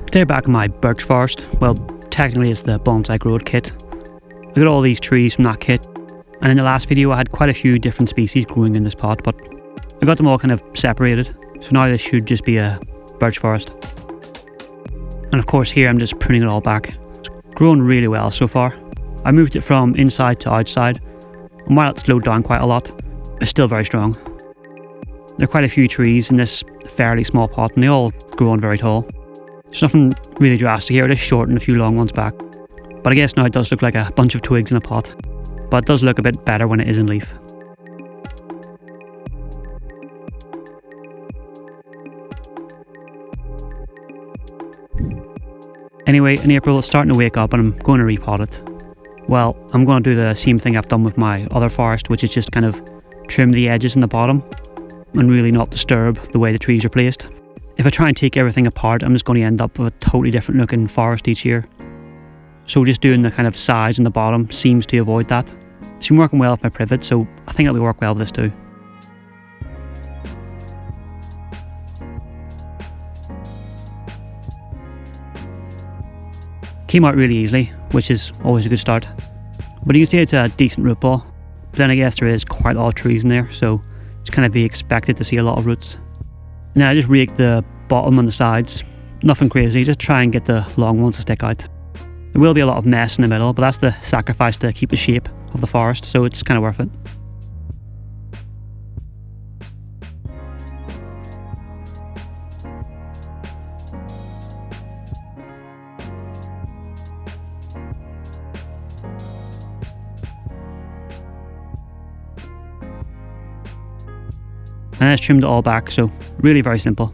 Today back in my birch forest, well, technically it's the Bonsai Kit. I got all these trees from that kit, and in the last video I had quite a few different species growing in this pot, but I got them all kind of separated, so now this should just be a birch forest. And of course here I'm just pruning it all back. It's grown really well so far. I moved it from inside to outside, and while it's slowed down quite a lot, it's still very strong. There are quite a few trees in this fairly small pot, and they all grow on very tall. There's nothing really drastic here, just shortened a few long ones back. But I guess now it does look like a bunch of twigs in a pot. But it does look a bit better when it is in leaf. Anyway, in April it's starting to wake up and I'm going to repot it. Well, I'm going to do the same thing I've done with my other forest, which is just kind of trim the edges in the bottom and really not disturb the way the trees are placed. If I try and take everything apart, I'm just going to end up with a totally different looking forest each year. So just doing the kind of sides in the bottom seems to avoid that. It's been working well with my privet, so I think it'll work well with this too. Came out really easily, which is always a good start. But you can see it's a decent root ball. But then I guess there is quite a lot of trees in there, so it's kind of be expected to see a lot of roots. Now I just raked the bottom and the sides, nothing crazy, just try and get the long ones to stick out. There will be a lot of mess in the middle, but that's the sacrifice to keep the shape of the forest, so it's kind of worth it. And I just trimmed it all back, so really very simple.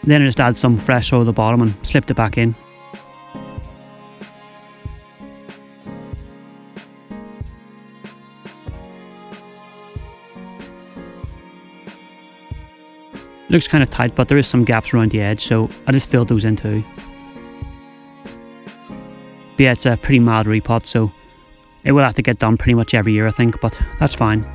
Then I just add some fresh soil at the bottom and slipped it back in. Looks kind of tight, but there is some gaps around the edge, so I just filled those in too. But yeah, it's a pretty mild repot, so it will have to get done pretty much every year I think, but that's fine.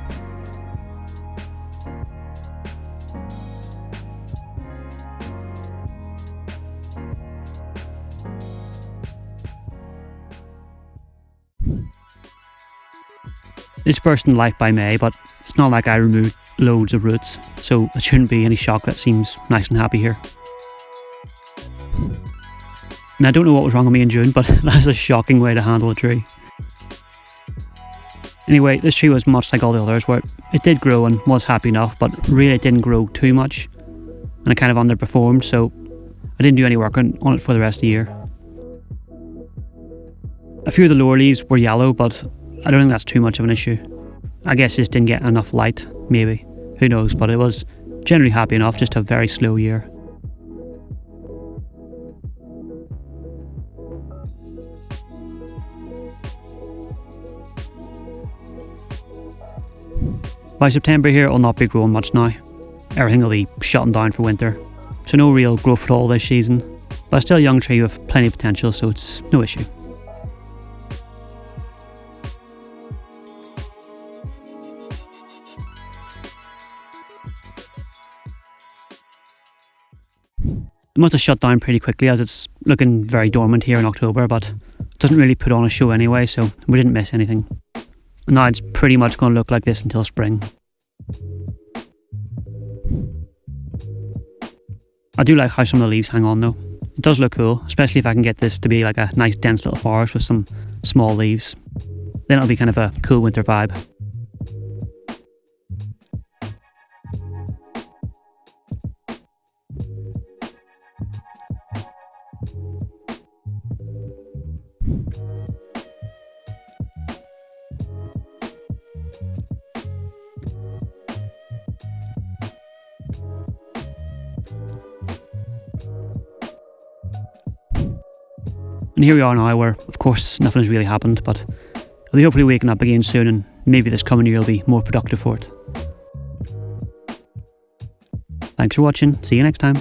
It's burst into life by May, but it's not like I removed loads of roots, so it shouldn't be any shock that seems nice and happy here. And I don't know what was wrong with me in June, but that is a shocking way to handle a tree. Anyway, this tree was much like all the others, where it did grow and was happy enough, but really it didn't grow too much, and it kind of underperformed, so I didn't do any work on it for the rest of the year. A few of the lower leaves were yellow, but I don't think that's too much of an issue. I guess it just didn't get enough light, maybe. Who knows, but it was generally happy enough, just a very slow year. By September here, it'll not be growing much now. Everything will be shutting down for winter, so no real growth at all this season. But it's still a young tree with plenty of potential, so it's no issue. It must have shut down pretty quickly as it's looking very dormant here in October, but it doesn't really put on a show anyway, so we didn't miss anything. Now it's pretty much going to look like this until spring. I do like how some of the leaves hang on though. It does look cool, especially if I can get this to be like a nice dense little forest with some small leaves. Then it'll be kind of a cool winter vibe. And here we are now where, of course, nothing has really happened, but I'll be hopefully waking up again soon, and maybe this coming year will be more productive for it. Thanks for watching. See you next time.